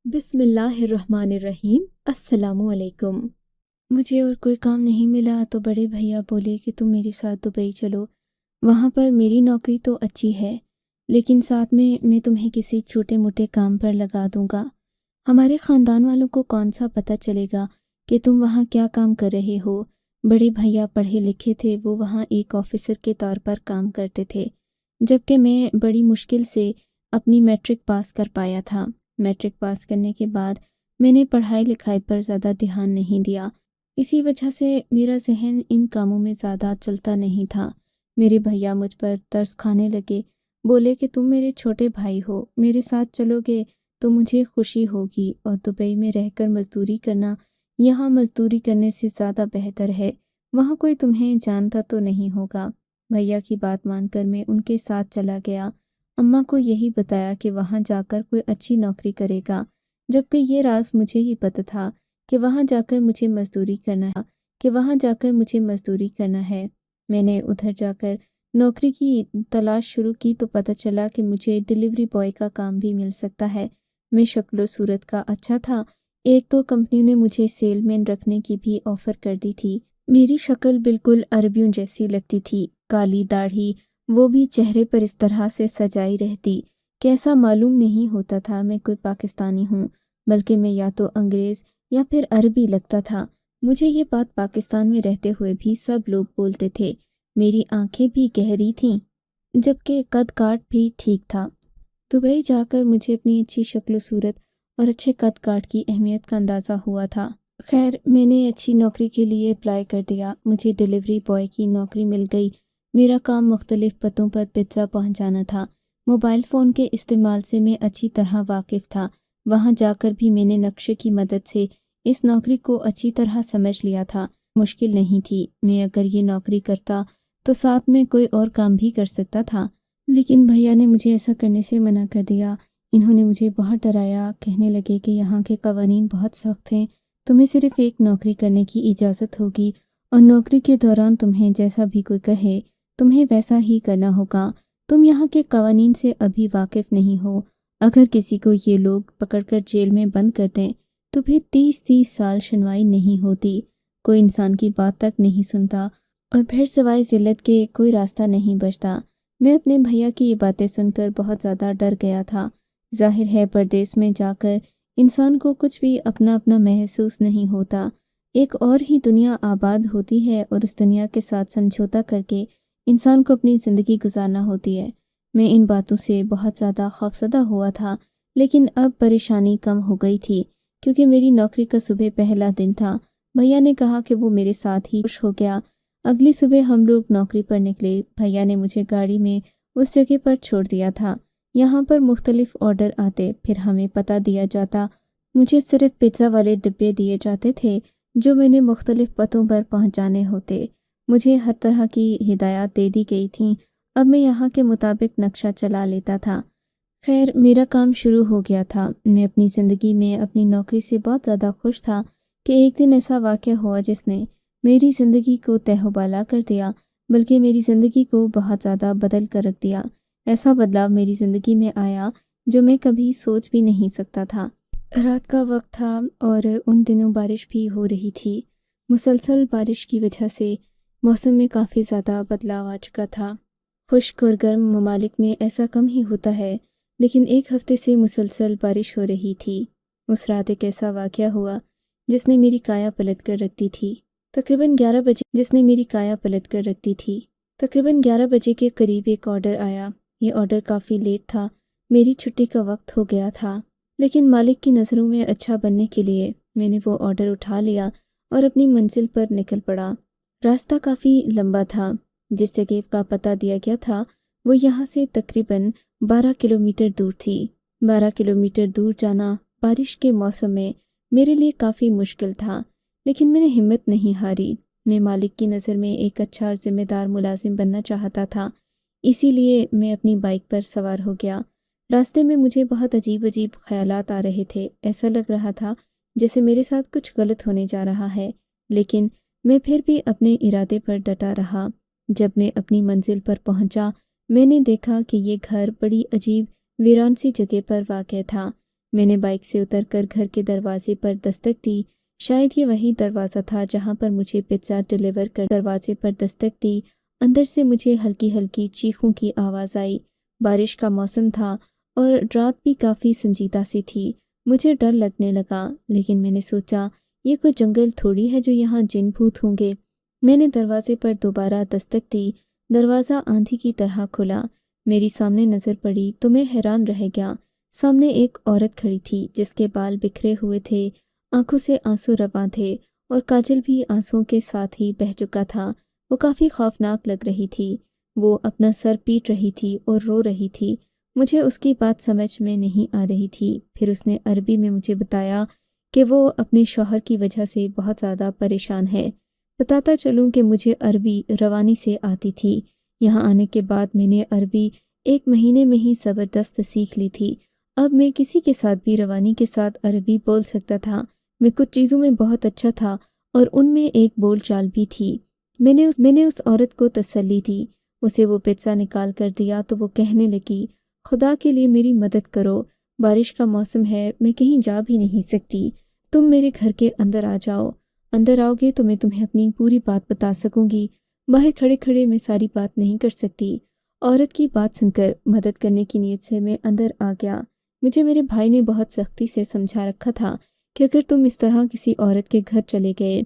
बिस्मिल्लाहिर्रहमानिर्रहीम। अस्सलामु अलैकुम। मुझे और कोई काम नहीं मिला तो बड़े भैया बोले कि तुम मेरे साथ दुबई चलो। वहाँ पर मेरी नौकरी तो अच्छी है, लेकिन साथ में मैं तुम्हें किसी छोटे मोटे काम पर लगा दूँगा। हमारे ख़ानदान वालों को कौन सा पता चलेगा कि तुम वहाँ क्या काम कर रहे हो। बड़े भैया पढ़े लिखे थे, वो वहाँ एक ऑफिसर के तौर पर काम करते थे, जबकि मैं बड़ी मुश्किल से अपनी मैट्रिक पास कर पाया था। मैट्रिक पास करने के बाद मैंने पढ़ाई लिखाई पर ज़्यादा ध्यान नहीं दिया। इसी वजह से मेरा जहन इन कामों में ज़्यादा चलता नहीं था। मेरे भैया मुझ पर तरस खाने लगे, बोले कि तुम मेरे छोटे भाई हो, मेरे साथ चलोगे तो मुझे खुशी होगी, और दुबई में रहकर मज़दूरी करना यहाँ मज़दूरी करने से ज़्यादा बेहतर है। वहाँ कोई तुम्हें जानता तो नहीं होगा। भैया की बात मानकर मैं उनके साथ चला गया। अम्मा को यही बताया कि वहाँ जाकर कोई अच्छी नौकरी करेगा, जबकि ये राज मुझे ही पता था कि वहाँ जाकर मुझे मज़दूरी करना है। मैंने उधर जाकर नौकरी की तलाश शुरू की तो पता चला कि मुझे डिलीवरी बॉय का काम भी मिल सकता है। मैं शक्ल सूरत का अच्छा था, एक तो कंपनी ने मुझे सेलमैन रखने की भी ऑफ़र कर दी थी। मेरी शक्ल बिल्कुल अरबियों जैसी लगती थी, काली दाढ़ी, वो भी चेहरे पर इस तरह से सजाई रहती कि ऐसा मालूम नहीं होता था मैं कोई पाकिस्तानी हूँ, बल्कि मैं या तो अंग्रेज़ या फिर अरबी लगता था। मुझे ये बात पाकिस्तान में रहते हुए भी सब लोग बोलते थे। मेरी आंखें भी गहरी थीं, जबकि कद काठ भी ठीक था। दुबई जाकर मुझे अपनी अच्छी शक्ल सूरत और अच्छे कद काठ की अहमियत का अंदाज़ा हुआ था। खैर, मैंने अच्छी नौकरी के लिए अप्लाई कर दिया। मुझे डिलीवरी बॉय की नौकरी मिल गई। मेरा काम मुख्तलिफ पतों पर पिज़्ज़ा पहुंचाना था। मोबाइल फ़ोन के इस्तेमाल से मैं अच्छी तरह वाकिफ़ था। वहां जाकर भी मैंने नक्शे की मदद से इस नौकरी को अच्छी तरह समझ लिया था। मुश्किल नहीं थी। मैं अगर ये नौकरी करता तो साथ में कोई और काम भी कर सकता था, लेकिन भैया ने मुझे ऐसा करने से मना कर दिया। इन्होंने मुझे बहुत डराया, कहने लगे कि यहाँ के कवानीन बहुत सख्त हैं, तुम्हें सिर्फ एक नौकरी करने की इजाज़त होगी और नौकरी के दौरान तुम्हें जैसा भी कोई कहे तुम्हें वैसा ही करना होगा। तुम यहाँ के कवानीन से अभी वाकिफ़ नहीं हो। अगर किसी को ये लोग पकड़कर जेल में बंद कर दें तो फिर 30-30 साल सुनवाई नहीं होती, कोई इंसान की बात तक नहीं सुनता और फिर सिवाय ज़िल्लत के कोई रास्ता नहीं बचता। मैं अपने भैया की ये बातें सुनकर बहुत ज़्यादा डर गया था। जाहिर है, परदेश में जाकर इंसान को कुछ भी अपना अपना महसूस नहीं होता। एक और ही दुनिया आबाद होती है और उस दुनिया के साथ समझौता करके इंसान को अपनी ज़िंदगी गुजारना होती है। मैं इन बातों से बहुत ज़्यादा खौफज़दा हुआ था, लेकिन अब परेशानी कम हो गई थी क्योंकि मेरी नौकरी का सुबह पहला दिन था। भैया ने कहा कि वो मेरे साथ ही खुश हो गया। अगली सुबह हम लोग नौकरी पर निकले। भैया ने मुझे गाड़ी में उस जगह पर छोड़ दिया था। यहाँ पर मुख्तलिफ ऑर्डर आते, फिर हमें पता दिया जाता। मुझे सिर्फ पिज़्ज़ा वाले डिब्बे दिए जाते थे जो मैंने मुख्तलिफ पतों पर पहुँचाने होते। मुझे हर तरह की हिदायत दे दी गई थी। अब मैं यहाँ के मुताबिक नक्शा चला लेता था। खैर, मेरा काम शुरू हो गया था। मैं अपनी ज़िंदगी में अपनी नौकरी से बहुत ज़्यादा खुश था कि एक दिन ऐसा वाक़या हुआ जिसने मेरी ज़िंदगी को तहबाला कर दिया, बल्कि मेरी ज़िंदगी को बहुत ज़्यादा बदल कर रख दिया। ऐसा बदलाव मेरी ज़िंदगी में आया जो मैं कभी सोच भी नहीं सकता था। रात का वक्त था और उन दिनों बारिश भी हो रही थी। मुसलसल बारिश की वजह से मौसम में काफ़ी ज़्यादा बदलाव आ चुका था। खुश्क और गर्म ममालिक में ऐसा कम ही होता है, लेकिन एक हफ्ते से मुसलसल बारिश हो रही थी। उस रात एक ऐसा वाक़या हुआ जिसने मेरी काया पलट कर रख दी थी। तकरीबन 11 बजे के करीब एक ऑर्डर आया। ये ऑर्डर काफ़ी लेट था। मेरी छुट्टी का वक्त हो गया था, लेकिन मालिक की नज़रों में अच्छा बनने के लिए मैंने वो ऑर्डर उठा लिया और अपनी मंजिल पर निकल पड़ा। रास्ता काफ़ी लंबा था। जिस जगह का पता दिया गया था वो यहाँ से तकरीबन 12 किलोमीटर दूर थी। 12 किलोमीटर दूर जाना बारिश के मौसम में मेरे लिए काफ़ी मुश्किल था, लेकिन मैंने हिम्मत नहीं हारी। मैं मालिक की नज़र में एक अच्छा और ज़िम्मेदार मुलाजिम बनना चाहता था, इसीलिए मैं अपनी बाइक पर सवार हो गया। रास्ते में मुझे बहुत अजीब अजीब ख्यालात आ रहे थे। ऐसा लग रहा था जैसे मेरे साथ कुछ गलत होने जा रहा है, लेकिन मैं फिर भी अपने इरादे पर डटा रहा। जब मैं अपनी मंजिल पर पहुंचा, मैंने देखा कि ये घर बड़ी अजीब वीरान सी जगह पर वाक़ था। میں نے بائک سے اتر کر گھر کے دروازے پر دستک دی۔ شاید یہ وہی دروازہ تھا جہاں پر مجھے پزا ڈیلیور کر دروازے پر دستک دی۔ اندر سے مجھے ہلکی ہلکی چیخوں کی آواز آئی۔ بارش کا موسم تھا اور رات بھی کافی سنجیدہ سی تھی۔ مجھے ڈر لگنے لگا، لیکن میں نے سوچا یہ کوئی جنگل تھوڑی ہے جو یہاں جن بھوت ہوں گے۔ میں نے دروازے پر دوبارہ دستک دی۔ دروازہ آندھی کی طرح کھلا۔ میری سامنے نظر پڑی تو میں حیران رہ گیا۔ سامنے ایک عورت کھڑی تھی جس کے بال بکھرے ہوئے تھے، آنکھوں سے آنسو رواں تھے اور کاجل بھی آنسوؤں کے ساتھ ہی بہہ چکا تھا۔ وہ کافی خوفناک لگ رہی تھی۔ وہ اپنا سر پیٹ رہی تھی اور رو رہی تھی۔ مجھے اس کی بات سمجھ میں نہیں آ رہی تھی۔ پھر اس نے عربی میں مجھے بتایا کہ وہ اپنے شوہر کی وجہ سے بہت زیادہ پریشان ہے۔ بتاتا چلوں کہ مجھے عربی روانی سے آتی تھی۔ یہاں آنے کے بعد میں نے عربی 1 مہینے میں ہی زبردست سیکھ لی تھی۔ اب میں کسی کے ساتھ بھی روانی کے ساتھ عربی بول سکتا تھا۔ میں کچھ چیزوں میں بہت اچھا تھا اور ان میں ایک بول چال بھی تھی۔ میں نے اس عورت کو تسلی دی۔ اسے وہ پزا نکال کر دیا تو وہ کہنے لگی، خدا کے لیے میری مدد کرو، بارش کا موسم ہے، میں کہیں جا بھی نہیں سکتی، تم میرے گھر کے اندر آ جاؤ۔ اندر آؤ گے تو میں تمہیں اپنی پوری بات بتا سکوں گی، باہر کھڑے کھڑے میں ساری بات نہیں کر سکتی۔ عورت کی بات سن کر مدد کرنے کی نیت سے میں اندر آ گیا۔ مجھے میرے بھائی نے بہت سختی سے سمجھا رکھا تھا کہ اگر تم اس طرح کسی عورت کے گھر چلے گئے،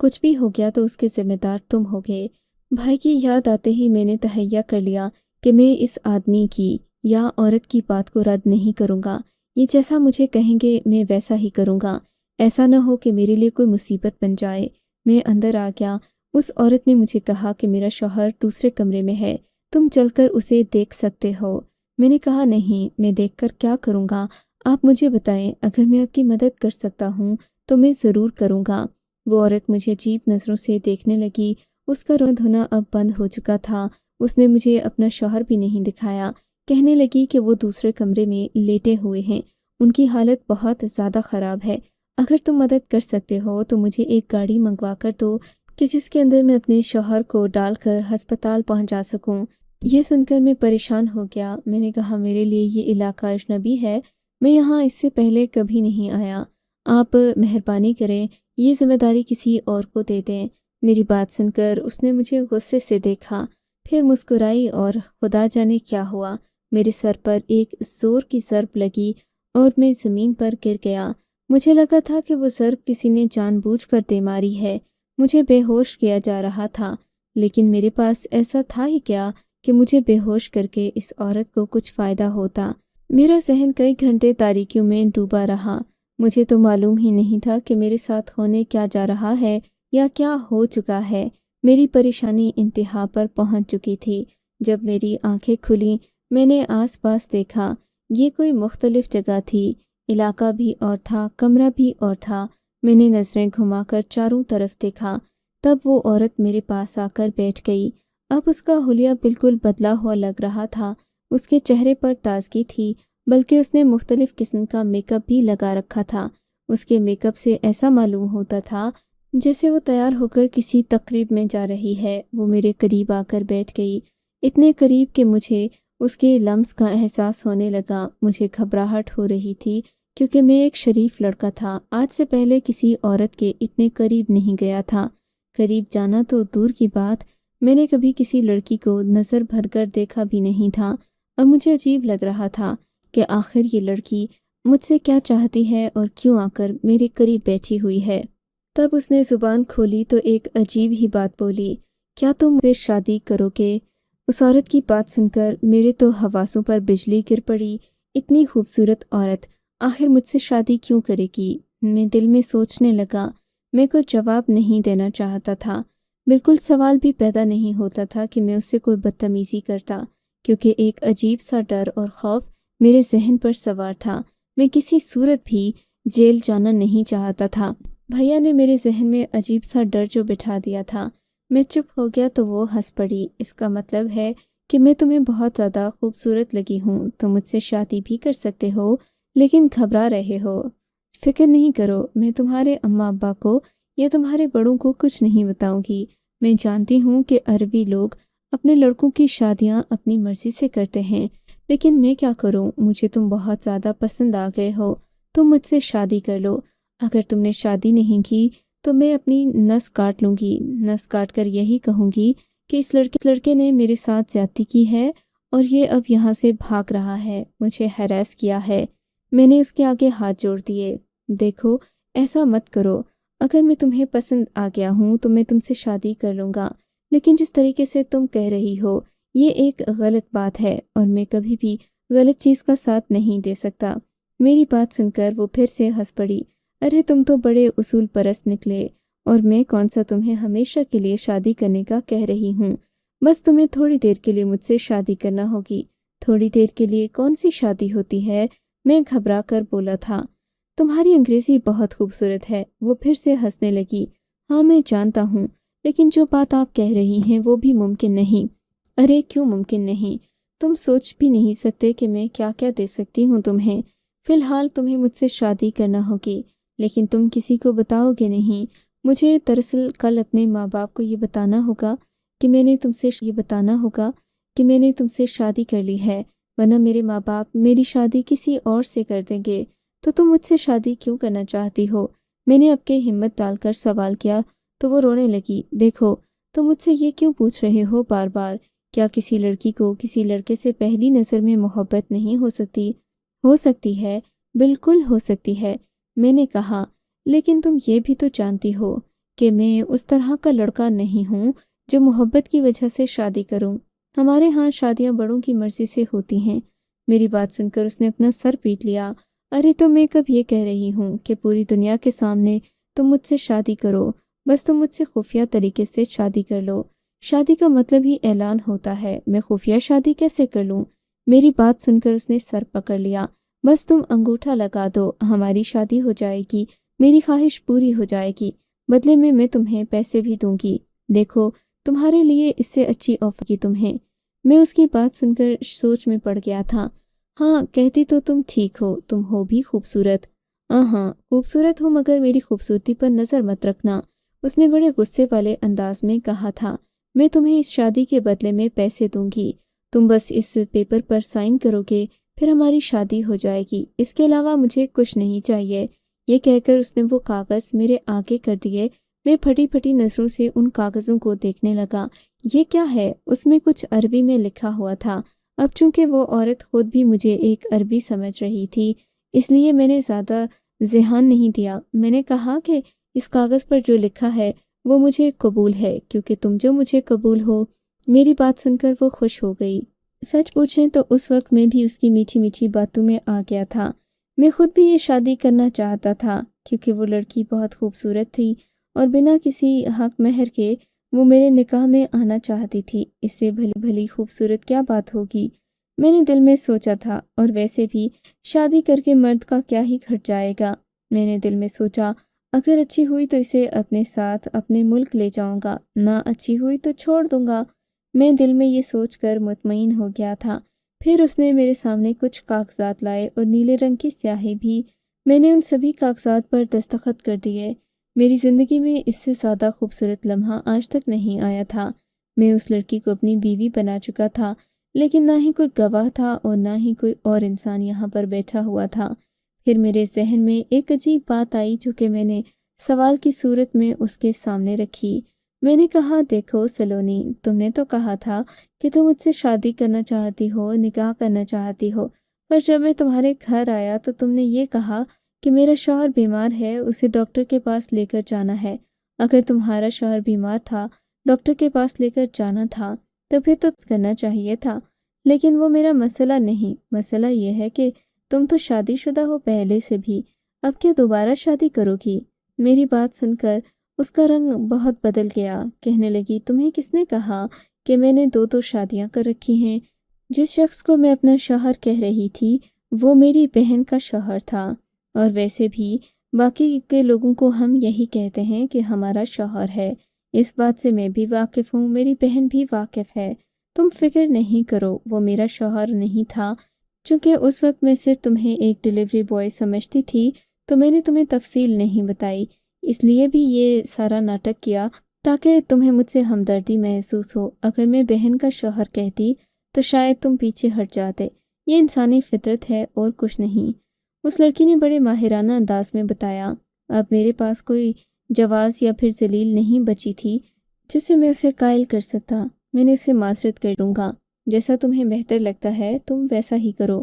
کچھ بھی ہو گیا تو اس کے ذمہ دار تم ہوگے۔ بھائی کی یاد آتے ہی میں نے تہیہ کر لیا کہ میں اس آدمی کی یا عورت کی بات کو رد نہیں کروں گا۔ یہ جیسا مجھے کہیں گے میں ویسا ہی کروں گا، ایسا نہ ہو کہ میرے لیے کوئی مصیبت بن جائے۔ میں اندر آ گیا۔ اس عورت نے مجھے کہا کہ میرا شوہر دوسرے کمرے میں ہے، تم چل کر اسے دیکھ سکتے ہو۔ میں نے کہا نہیں، میں دیکھ کر کیا کروں گا، آپ مجھے بتائیں، اگر میں آپ کی مدد کر سکتا ہوں تو میں ضرور کروں گا۔ وہ عورت مجھے عجیب نظروں سے دیکھنے لگی۔ اس کا رونا دھونا اب بند ہو چکا تھا۔ اس نے مجھے اپنا شوہر بھی نہیں دکھایا۔ کہنے لگی کہ وہ دوسرے کمرے میں لیٹے ہوئے ہیں، ان کی حالت بہت زیادہ خراب ہے۔ اگر تم مدد کر سکتے ہو تو مجھے ایک گاڑی منگوا کر دو کہ جس کے اندر میں اپنے شوہر کو ڈال کر ہسپتال پہنچا سکوں۔ یہ سن کر میں پریشان ہو گیا۔ میں نے کہا میرے لیے یہ علاقہ اجنبی ہے، میں یہاں اس سے پہلے کبھی نہیں آیا، آپ مہربانی کریں یہ ذمہ داری کسی اور کو دے دیں۔ میری بات سن کر اس نے مجھے غصے سے دیکھا، پھر مسکرائی اور خدا جانے کیا ہوا، میرے سر پر ایک زور کی ضرب لگی اور میں زمین پر گر گیا۔ مجھے لگا تھا کہ وہ ضرب کسی نے جان بوجھ کر دے ماری ہے۔ مجھے بے ہوش کیا جا رہا تھا، لیکن میرے پاس ایسا تھا ہی کیا کہ مجھے بے ہوش کر کے اس عورت کو کچھ فائدہ ہوتا۔ میرا ذہن کئی گھنٹے تاریکیوں میں ڈوبا رہا۔ مجھے تو معلوم ہی نہیں تھا کہ میرے ساتھ ہونے کیا جا رہا ہے یا کیا ہو چکا ہے۔ میری پریشانی انتہا پر پہنچ چکی تھی۔ جب میری آنکھیں کھلیں میں نے آس پاس دیکھا۔ یہ کوئی مختلف جگہ تھی، علاقہ بھی اور تھا، کمرہ بھی اور تھا۔ میں نے نظریں گھما کر چاروں طرف دیکھا، تب وہ عورت میرے پاس آ کر بیٹھ گئی۔ اب اس کا حلیہ بالکل بدلا ہوا لگ رہا تھا۔ اس کے چہرے پر تازگی تھی، بلکہ اس نے مختلف قسم کا میک اپ بھی لگا رکھا تھا۔ اس کے میک اپ سے ایسا معلوم ہوتا تھا جیسے وہ تیار ہو کر کسی تقریب میں جا رہی ہے۔ وہ میرے قریب آ کر بیٹھ گئی، اتنے قریب کہ مجھے اس کے لمس کا احساس ہونے لگا۔ مجھے گھبراہٹ ہو رہی تھی کیونکہ میں ایک شریف لڑکا تھا، آج سے پہلے کسی عورت کے اتنے قریب نہیں گیا تھا۔ قریب جانا تو دور کی بات، میں نے کبھی کسی لڑکی کو نظر بھر کر دیکھا بھی نہیں تھا۔ اب مجھے عجیب لگ رہا تھا کہ آخر یہ لڑکی مجھ سے کیا چاہتی ہے اور کیوں آ کر میرے قریب بیٹھی ہوئی ہے۔ تب اس نے زبان کھولی تو ایک عجیب ہی بات بولی، کیا تم مجھ سے شادی کرو گے؟ اس عورت کی بات سن کر میرے تو حواسوں پر بجلی گر پڑی۔ اتنی خوبصورت عورت آخر مجھ سے شادی کیوں کرے گی؟ میں دل میں سوچنے لگا۔ میں کوئی جواب نہیں دینا چاہتا تھا، بالکل سوال بھی پیدا نہیں ہوتا تھا کہ میں اس سے کوئی بدتمیزی کرتا، کیونکہ ایک عجیب سا ڈر اور خوف میرے ذہن پر سوار تھا۔ میں کسی صورت بھی جیل جانا نہیں چاہتا تھا۔ بھیا نے میرے ذہن میں عجیب سا ڈر جو بٹھا دیا تھا۔ میں چپ ہو گیا تو وہ ہنس پڑی۔ اس کا مطلب ہے کہ میں تمہیں بہت زیادہ خوبصورت لگی ہوں، تم مجھ سے شادی بھی کر سکتے ہو، لیکن گھبرا رہے ہو۔ فکر نہیں کرو، میں تمہارے اماں ابا کو یا تمہارے بڑوں کو کچھ نہیں بتاؤں گی۔ میں جانتی ہوں کہ عربی لوگ اپنے لڑکوں کی شادیاں اپنی مرضی سے کرتے ہیں، لیکن میں کیا کروں، مجھے تم بہت زیادہ پسند آ گئے ہو، तुम मुझसे शादी कर लो। अगर तुमने शादी नहीं की तो मैं अपनी नस काट लूँगी। नस काट कर यही कहूँगी कि इस लड़के ने मेरे साथ ज्यादती की है और ये अब यहाँ से भाग रहा है, मुझे हैरेस किया है। मैंने उसके आगे हाथ जोड़ दिए। देखो, ऐसा मत करो। अगर मैं तुम्हें पसंद आ गया हूँ तो मैं तुमसे शादी कर लूँगा, लेकिन जिस तरीके से तुम कह रही हो ये एक गलत बात है और मैं कभी भी गलत चीज़ का साथ नहीं दे सकता। मेरी बात सुनकर वो फिर से हंस पड़ी। अरे तुम तो बड़े उसूल परस्त निकले, और मैं कौन सा तुम्हें हमेशा के लिए शादी करने का कह रही हूँ। बस तुम्हें थोड़ी देर के लिए मुझसे शादी करना होगी। थोड़ी देर के लिए कौन सी शादी होती है? मैं घबरा कर बोला था। तुम्हारी अंग्रेजी बहुत खूबसूरत है। वो फिर से हंसने लगी। हाँ मैं जानता हूँ, लेकिन जो बात आप कह रही हैं वो भी मुमकिन नहीं। अरे क्यों मुमकिन नहीं? तुम सोच भी नहीं सकते कि मैं क्या क्या दे सकती हूँ तुम्हें। फिलहाल तुम्हें मुझसे शादी करना होगी, लेकिन तुम किसी को बताओगे नहीं। मुझे दरअसल कल अपने माँ बाप को ये बताना होगा कि मैंने तुमसे शादी कर ली है, वरना मेरे माँ बाप मेरी शादी किसी और से कर देंगे। तो तुम मुझसे शादी क्यों करना चाहती हो? मैंने अपके हिम्मत डालकर सवाल किया तो वो रोने लगी। देखो, तुम मुझसे ये क्यों पूछ रहे हो बार बार? क्या किसी लड़की को किसी लड़के से पहली नज़र में मोहब्बत नहीं हो सकती? हो सकती है, बिल्कुल हो सकती है, मैंने कहा। लेकिन तुम ये भी तो जानती हो कि मैं उस तरह का लड़का नहीं हूँ जो मोहब्बत की वजह से शादी करूँ। हमारे यहाँ शादियाँ बड़ों की मर्जी से होती हैं। मेरी बात सुनकर उसने अपना सर पीट लिया। अरे तो मैं कब ये कह रही हूँ कि पूरी दुनिया के सामने तुम मुझसे शादी करो। बस तुम मुझसे खुफिया तरीके से शादी कर लो। शादी का मतलब ही ऐलान होता है, मैं खुफिया शादी कैसे कर लूँ? मेरी बात सुनकर उसने सर पकड़ लिया। बस तुम अंगूठा लगा दो, हमारी शादी हो जाएगी, मेरी ख्वाहिश पूरी हो जाएगी। बदले में मैं तुम्हें पैसे भी दूंगी। देखो, तुम्हारे लिए इससे अच्छी ऑफर की तुम्हें। मैं उसकी बात सुनकर सोच में पड़ गया था। हाँ, कहती तो तुम ठीक हो, तुम हो भी खूबसूरत। हाँ, खूबसूरत हो, मगर मेरी खूबसूरती पर नज़र मत रखना, उसने बड़े गुस्से वाले अंदाज में कहा था। मैं तुम्हें इस शादी के बदले में पैसे दूंगी। तुम बस इस पेपर पर साइन करोगे, फिर हमारी शादी हो जाएगी। इसके अलावा मुझे कुछ नहीं चाहिए। ये कहकर उसने वो कागज़ मेरे आगे कर दिए। मैं फटी फटी नज़रों से उन कागज़ों को देखने लगा। ये क्या है? उसमें कुछ अरबी में लिखा हुआ था। अब चूंकि वो औरत खुद भी मुझे एक अरबी समझ रही थी, इसलिए मैंने ज़्यादा ध्यान नहीं दिया। मैंने कहा कि इस कागज़ पर जो लिखा है वो मुझे कबूल है, क्योंकि तुम जो मुझे कबूल हो। मेरी बात सुनकर वो खुश हो गई। सच पूछें तो उस वक्त मैं भी उसकी मीठी मीठी बातों में आ गया था। मैं खुद भी ये शादी करना चाहता था, क्योंकि वो लड़की बहुत खूबसूरत थी और बिना किसी हक महर के वो मेरे निकाह में आना चाहती थी। इससे भली भली खूबसूरत क्या बात होगी, मैंने दिल में सोचा था। और वैसे भी शादी करके मर्द का क्या ही खर्च जाएगा। मैंने दिल में सोचा, अगर अच्छी हुई तो इसे अपने साथ अपने मुल्क ले जाऊंगा, ना अच्छी हुई तो छोड़ दूंगा। मैं दिल में ये सोचकर मुतमईन हो गया था। फिर उसने मेरे सामने कुछ कागजात लाए और नीले रंग की स्याही भी। मैंने उन सभी कागजात पर दस्तखत कर दिए। मेरी ज़िंदगी में इससे ज़्यादा खूबसूरत लम्हा आज तक नहीं आया था। मैं उस लड़की को अपनी बीवी बना चुका था, लेकिन ना ही कोई गवाह था और ना ही कोई और इंसान यहाँ पर बैठा हुआ था। फिर मेरे जहन में एक अजीब बात आई, जो कि मैंने सवाल की सूरत में उसके सामने रखी। मैंने कहा, देखो सलोनी, तुमने तो कहा था कि तुम मुझसे शादी करना चाहती हो, निकाह करना चाहती हो, पर जब मैं तुम्हारे घर आया तो तुमने ये कहा कि मेरा शौहर बीमार है, उसे डॉक्टर के पास लेकर जाना है। अगर तुम्हारा शौहर बीमार था, डॉक्टर के पास लेकर जाना था, तो फिर तो करना चाहिए था। लेकिन वो मेरा मसला नहीं। मसला यह है कि तुम तो शादीशुदा हो पहले से भी, अब क्या दोबारा शादी करोगी? मेरी बात सुनकर उसका रंग बहुत बदल गया। कहने लगी, तुम्हें किसने कहा कि मैंने दो शादियां कर रखी हैं? जिस शख्स को मैं अपना शौहर कह रही थी वो मेरी बहन का शौहर था, और वैसे भी बाकी के लोगों को हम यही कहते हैं कि हमारा शौहर है। इस बात से मैं भी वाकिफ़ हूँ, मेरी बहन भी वाकिफ़ है। तुम फिक्र नहीं करो, वो मेरा शौहर नहीं था। चूँकि उस वक्त मैं सिर्फ तुम्हें एक डिलीवरी बॉय समझती थी, तो मैंने तुम्हें तफसील नहीं बताई। इसलिए भी ये सारा नाटक किया ताकि तुम्हें मुझसे हमदर्दी महसूस हो। अगर मैं बहन का शौहर कहती तो शायद तुम पीछे हट जाते। ये इंसानी फितरत है और कुछ नहीं। उस लड़की ने बड़े माहिराना अंदाज में बताया। अब मेरे पास कोई जवाज़ या फिर दलील नहीं बची थी जिससे मैं उसे कायल कर सकता। मैंने उसे माजरत कर दूंगा। जैसा तुम्हें बेहतर लगता है तुम वैसा ही करो।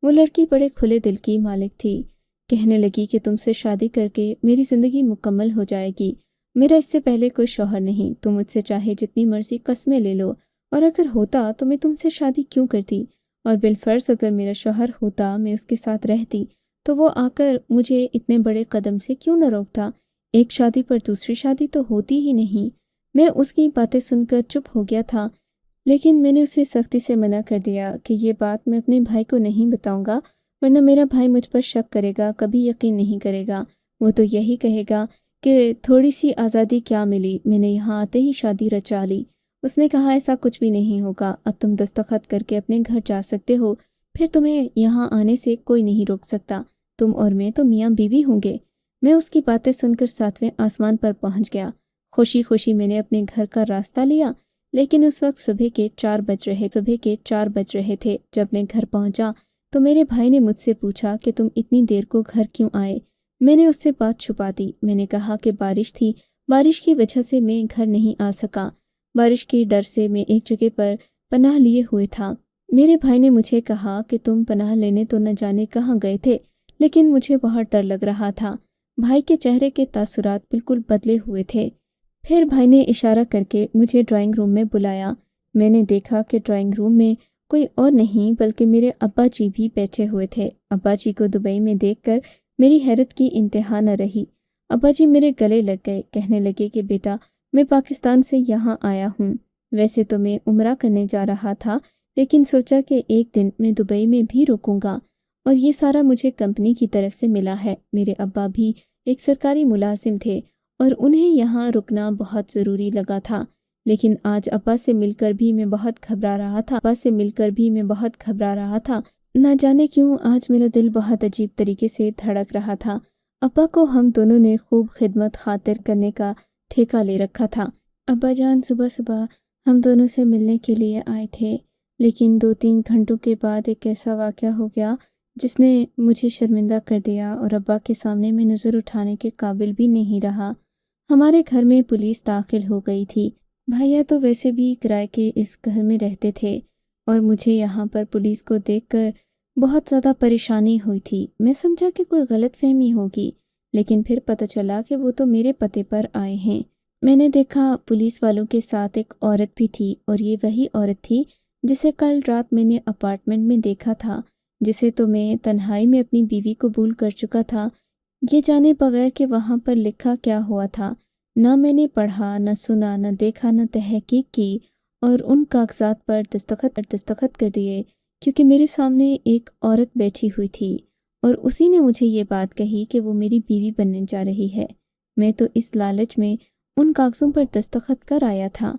वो लड़की बड़े खुले दिल की मालिक थी। कहने लगी कि तुमसे शादी करके मेरी ज़िंदगी मुकम्मल हो जाएगी। मेरा इससे पहले कोई शौहर नहीं। तुम मुझसे चाहे जितनी मर्जी कस्में ले लो, और अगर होता तो मैं तुमसे शादी क्यों करती, और बिलफर्ज अगर मेरा शौहर होता मैं उसके साथ रहती तो वो आकर मुझे इतने बड़े कदम से क्यों न रोकता। एक शादी पर दूसरी शादी तो होती ही नहीं। मैं उसकी बातें सुनकर चुप हो गया था, लेकिन मैंने उसे सख्ती से मना कर दिया कि ये बात मैं अपने भाई को नहीं बताऊंगा, वरना मेरा भाई मुझ पर शक करेगा, कभी यकीन नहीं करेगा। वो तो यही कहेगा कि थोड़ी सी आज़ादी क्या मिली, मैंने यहाँ आते ही शादी रचा ली। उसने कहा ऐसा कुछ भी नहीं होगा, अब तुम दस्तखत करके अपने घर जा सकते हो, फिर तुम्हें यहाँ आने से कोई नहीं रोक सकता। तुम और मैं तो मियाँ बीवी होंगे। मैं उसकी बातें सुनकर 7वें आसमान पर पहुँच गया। खुशी खुशी मैंने अपने घर का रास्ता लिया, लेकिन उस वक्त सुबह के 4 बज रहे थे। जब मैं घर पहुंचा तो मेरे भाई ने मुझसे पूछा कि तुम इतनी देर को घर क्यों आए। मैंने उससे बात छुपा दी। मैंने कहा कि बारिश थी, बारिश की वजह से मैं घर नहीं आ सका। बारिश के डर से मैं एक जगह पर पनाह लिए हुए था। मेरे भाई ने मुझे कहा कि तुम पनाह लेने तो न जाने कहाँ गए थे, लेकिन मुझे बहुत डर लग रहा था। भाई के चेहरे के तासुरात बिल्कुल बदले हुए थे। फिर भाई ने इशारा करके मुझे ड्राइंग रूम में बुलाया। मैंने देखा कि ड्राइंग रूम में कोई और नहीं बल्कि मेरे अब्बा जी भी बैठे हुए थे। अब्बा जी को दुबई में देखकर मेरी हैरत की इंतहा न रही। अब्बा जी मेरे गले लग गए। कहने लगे कि बेटा, मैं पाकिस्तान से यहाँ आया हूँ। वैसे तो मैं उम्रा करने जा रहा था, लेकिन सोचा कि एक दिन मैं दुबई में भी रुकूंगा, और ये सारा मुझे कंपनी की तरफ से मिला है। मेरे अब्बा भी एक सरकारी मुलाजिम थे और उन्हें यहाँ रुकना बहुत ज़रूरी लगा था। लेकिन आज अब्बा से मिलकर भी मैं बहुत घबरा रहा था। ना जाने क्यों आज मेरा दिल बहुत अजीब तरीके से धड़क रहा था। अब्बा को हम दोनों ने खूब खिदमत खातिर करने का ठेका ले रखा था। अब्बा जान सुबह सुबह हम दोनों से मिलने के लिए आए थे, लेकिन 2-3 घंटों के बाद एक ऐसा वाक़या हो गया जिसने मुझे शर्मिंदा कर दिया, और अब्बा के सामने मैं नज़र उठाने के काबिल भी नहीं रहा। हमारे घर में पुलिस दाखिल हो गई थी। भैया तो वैसे भी किराए के इस घर में रहते थे, और मुझे यहाँ पर पुलिस को देखकर बहुत ज़्यादा परेशानी हुई थी। मैं समझा कि कोई गलतफहमी होगी, लेकिन फिर पता चला कि वो तो मेरे पते पर आए हैं। मैंने देखा पुलिस वालों के साथ एक औरत भी थी, और ये वही औरत थी जिसे कल रात मैंने अपार्टमेंट में देखा था, जिसे तो मैं तन्हाई में अपनी बीवी कबूल कर चुका था, ये जाने बगैर कि वहाँ पर लिखा क्या हुआ था। ना मैंने पढ़ा, न सुना, न देखा, न तहकीक की, और उन कागजात पर दस्तखत कर दिए, क्योंकि मेरे सामने एक औरत बैठी हुई थी और उसी ने मुझे ये बात कही कि वो मेरी बीवी बनने जा रही है। मैं तो इस लालच में उन कागज़ों पर दस्तखत कर आया था,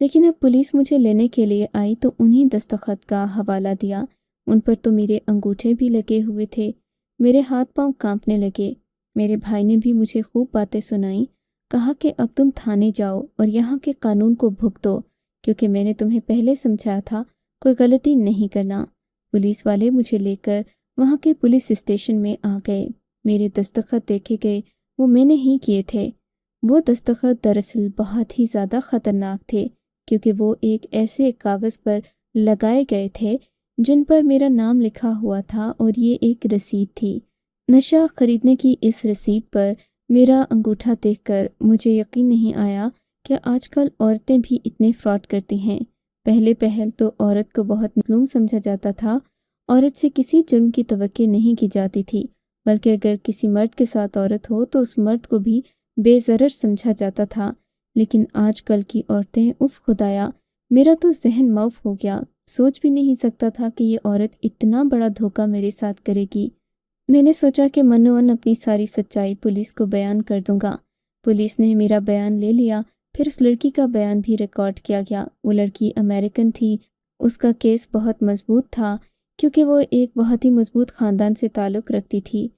लेकिन अब पुलिस मुझे लेने के लिए आई तो उन्हीं दस्तखत का हवाला दिया। उन पर तो मेरे अंगूठे भी लगे हुए थे। मेरे हाथ पांव कांपने लगे। मेरे भाई ने भी मुझे खूब बातें सुनाई। कहा कि अब तुम थाने जाओ और यहाँ के कानून को भुगतो, क्योंकि मैंने तुम्हें पहले समझाया था कोई गलती नहीं करना। पुलिस वाले मुझे लेकर वहाँ के पुलिस स्टेशन में आ गए। मेरे दस्तखत देखे गए, वो मैंने ही किए थे। वो दस्तखत दरअसल बहुत ही ज़्यादा ख़तरनाक थे, क्योंकि वो एक ऐसे कागज़ पर लगाए गए थे जिन पर मेरा नाम लिखा हुआ था, और ये एक रसीद थी। नशा खरीदने की इस रसीद पर मेरा अंगूठा देखकर मुझे यकीन नहीं आया कि आजकल औरतें भी इतने फ्रॉड करती हैं। पहल तो औरत को बहुत मज़लूम समझा जाता था। औरत से किसी जुर्म की तवक्को नहीं की जाती थी, बल्कि अगर किसी मर्द के साथ औरत हो तो उस मर्द को भी बेज़रर समझा जाता था। लेकिन आजकल की औरतें, उफ़ खुदाया, मेरा तो जहन मौफ हो गया। सोच भी नहीं सकता था कि ये औरत इतना बड़ा धोखा मेरे साथ करेगी। मैंने सोचा कि मनोमन अपनी सारी सच्चाई पुलिस को बयान कर दूंगा। पुलिस ने मेरा बयान ले लिया। फिर उस लड़की का बयान भी रिकॉर्ड किया गया। वो लड़की अमेरिकन थी। उसका केस बहुत मजबूत था, क्योंकि वो एक बहुत ही मजबूत ख़ानदान से ताल्लुक़ रखती थी।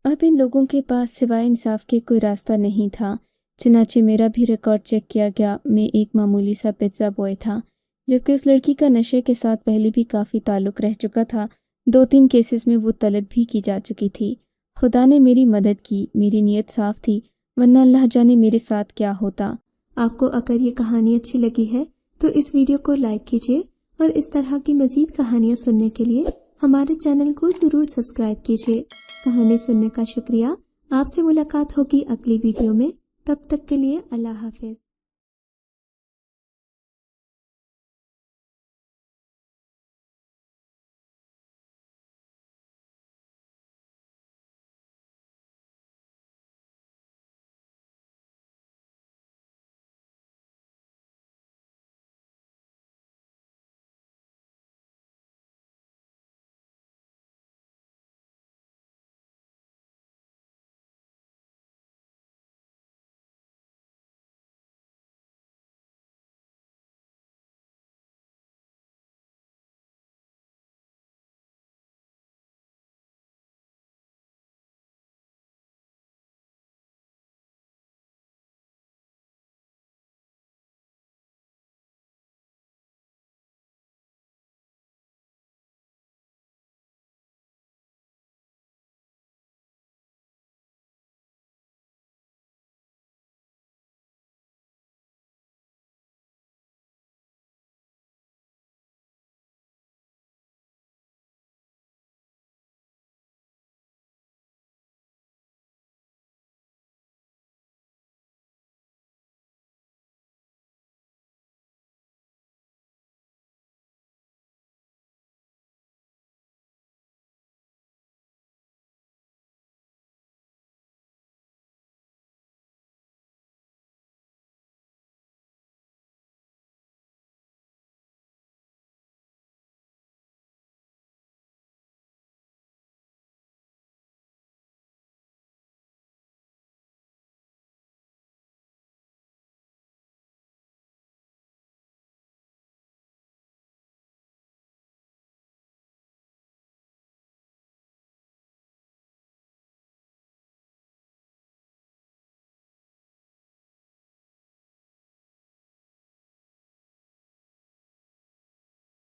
अब इन लोगों के पास सिवाय इंसाफ के कोई रास्ता नहीं था। चनाचे मेरा भी रिकॉर्ड चेक किया गया। मैं एक मामूली सा पिज़्ज़ा बॉय था, जबकि उस लड़की का नशे के साथ पहले भी काफ़ी ताल्लुक़ रह चुका था। 2-3 केसेस में वो तलब भी की जा चुकी थी। खुदा ने मेरी मदद की, मेरी नीयत साफ थी, वरना अल्लाह जाने मेरे साथ क्या होता। आपको अगर ये कहानी अच्छी लगी है तो इस वीडियो को लाइक कीजिए और इस तरह की मज़ीद कहानियाँ सुनने के लिए हमारे चैनल को ज़रूर सब्सक्राइब कीजिए। कहानी सुनने का शुक्रिया। आपसे मुलाकात होगी अगली वीडियो में। तब तक के लिए अल्लाह हाफ़िज़।